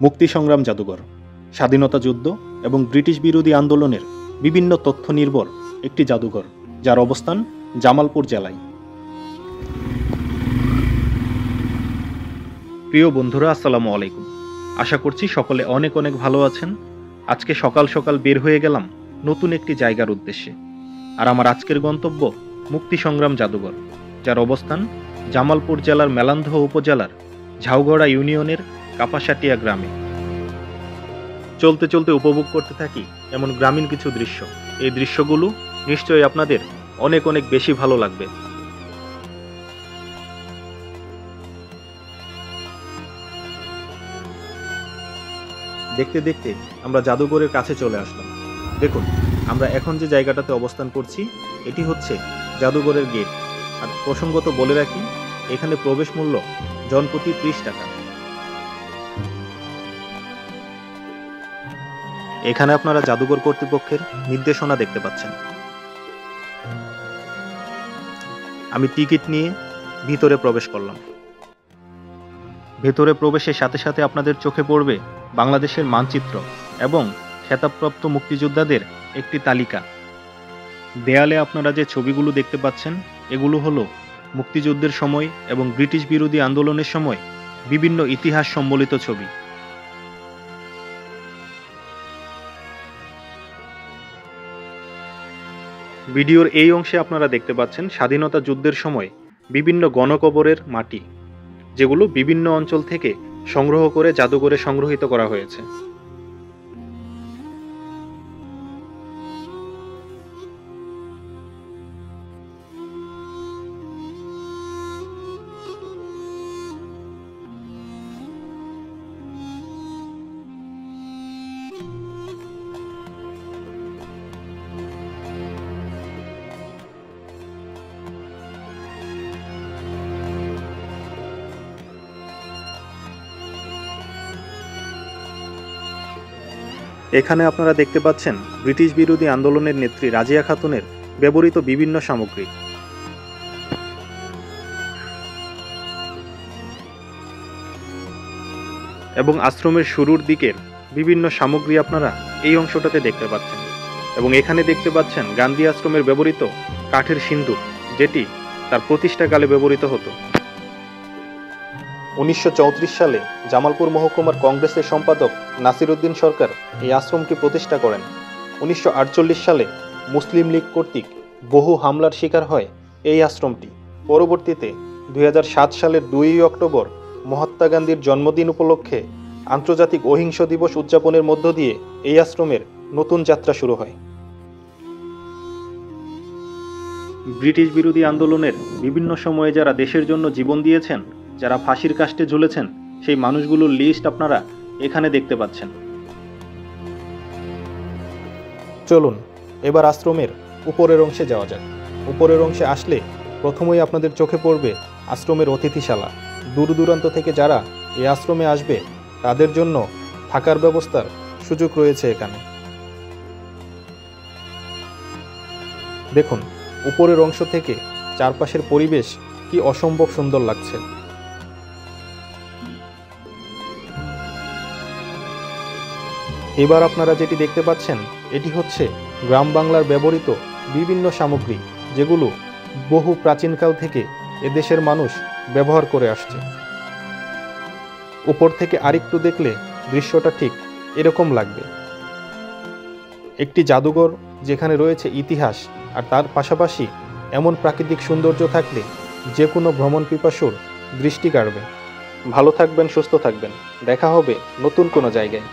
মুক্তি সংগ্রাম জাদুঘর স্বাধীনতা যুদ্ধ এবং ব্রিটিশ বিরোধী আন্দোলনের বিভিন্ন তথ্য নির্ভর একটি জাদুঘর, যার অবস্থান জামালপুর জেলায়। প্রিয় বন্ধুরা, আসসালামু আলাইকুম। আশা করছি সকলে অনেক অনেক ভালো আছেন। আজকে সকাল সকাল বের হয়ে গেলাম নতুন একটি জায়গার উদ্দেশ্যে। আর আমার আজকের গন্তব্য মুক্তি সংগ্রাম জাদুঘর, যার অবস্থান জামালপুর জেলার মেলান্দহ উপজেলার ঝাউগড়া ইউনিয়নের কাপাসাটিয়া গ্রামে। চলতে চলতে উপভোগ করতে থাকি এমন গ্রামীণ কিছু দৃশ্য। এই দৃশ্যগুলো নিশ্চয়ই আপনাদের অনেক অনেক বেশি ভালো লাগবে। দেখতে দেখতে আমরা জাদুঘরের কাছে চলে আসলাম। দেখুন, আমরা এখন যে জায়গাটাতে অবস্থান করছি এটি হচ্ছে জাদুঘরের গেট। আর প্রসঙ্গত বলে রাখি, এখানে প্রবেশ মূল্য জনপ্রতি 30 টাকা। এখানে আপনারা জাদুঘর কর্তৃপক্ষের নির্দেশনা দেখতে পাচ্ছেন। আমি টিকিট নিয়ে ভিতরে প্রবেশ করলাম। ভেতরে প্রবেশের সাথে সাথে আপনাদের চোখে পড়বে বাংলাদেশের মানচিত্র এবং খেতাবপ্রাপ্ত মুক্তিযোদ্ধাদের একটি তালিকা। দেয়ালে আপনারা যে ছবিগুলো দেখতে পাচ্ছেন, এগুলো হলো মুক্তিযুদ্ধের সময় এবং ব্রিটিশ বিরোধী আন্দোলনের সময় বিভিন্ন ইতিহাস সম্বলিত ছবি। ভিডিওর এই অংশে আপনারা দেখতে পাচ্ছেন স্বাধীনতা যুদ্ধের সময় বিভিন্ন গণকবরের মাটি, যেগুলো বিভিন্ন অঞ্চল থেকে সংগ্রহ করে জাদুঘরে সংগ্রহিত করা হয়েছে। এখানে আপনারা দেখতে পাচ্ছেন ব্রিটিশ বিরোধী আন্দোলনের নেত্রী রাজিয়া খাতুনের ব্যবহৃত বিভিন্ন সামগ্রী। এবং আশ্রমের শুরুর দিকের বিভিন্ন সামগ্রী আপনারা এই অংশটাতে দেখতে পাচ্ছেন। এবং এখানে দেখতে পাচ্ছেন গান্ধী আশ্রমের ব্যবহৃত কাঠের সিন্দুক, যেটি তার প্রতিষ্ঠাকালে ব্যবহৃত হতো। 1934 সালে জামালপুর মহকুমার কংগ্রেসের সম্পাদক নাসির উদ্দিন সরকার এই আশ্রমটি প্রতিষ্ঠা করেন। 1948 সালে মুসলিম লীগ কর্তৃক বহু হামলার শিকার হয় এই আশ্রমটি। পরবর্তীতে 2007 সালের 2 অক্টোবর মহাত্মা গান্ধীর জন্মদিন উপলক্ষে আন্তর্জাতিক অহিংস দিবস উদযাপনের মধ্য দিয়ে এই আশ্রমের নতুন যাত্রা শুরু হয়। ব্রিটিশ বিরোধী আন্দোলনের বিভিন্ন সময়ে যারা দেশের জন্য জীবন দিয়েছেন, যারা ফাঁসির কাস্টে ঝুলেছেন, সেই মানুষগুলোর লিস্ট আপনারা এখানে দেখতে পাচ্ছেন। চলুন এবার আশ্রমের উপরের অংশে যাওয়া যাক। উপরের অংশে আসলে প্রথমেই আপনাদের চোখে পড়বে আশ্রমের অতিথিশালা। দূর দূরান্ত থেকে যারা এই আশ্রমে আসবে তাদের জন্য থাকার ব্যবস্থার সুযোগ রয়েছে এখানে। দেখুন, উপরের অংশ থেকে চারপাশের পরিবেশ কি অসম্ভব সুন্দর লাগছে। এবার আপনারা যেটি দেখতে পাচ্ছেন এটি হচ্ছে গ্রাম বাংলার ব্যবহৃত বিভিন্ন সামগ্রী, যেগুলো বহু প্রাচীনকাল থেকে এদেশের মানুষ ব্যবহার করে আসছে। উপর থেকে আরেকটু দেখলে দৃশ্যটা ঠিক এরকম লাগবে। একটি জাদুঘর যেখানে রয়েছে ইতিহাস, আর তার পাশাপাশি এমন প্রাকৃতিক সৌন্দর্য থাকলে যে কোনো ভ্রমণ পিপাসুর দৃষ্টি কাড়বে। ভালো থাকবেন, সুস্থ থাকবেন। দেখা হবে নতুন কোনো জায়গায়।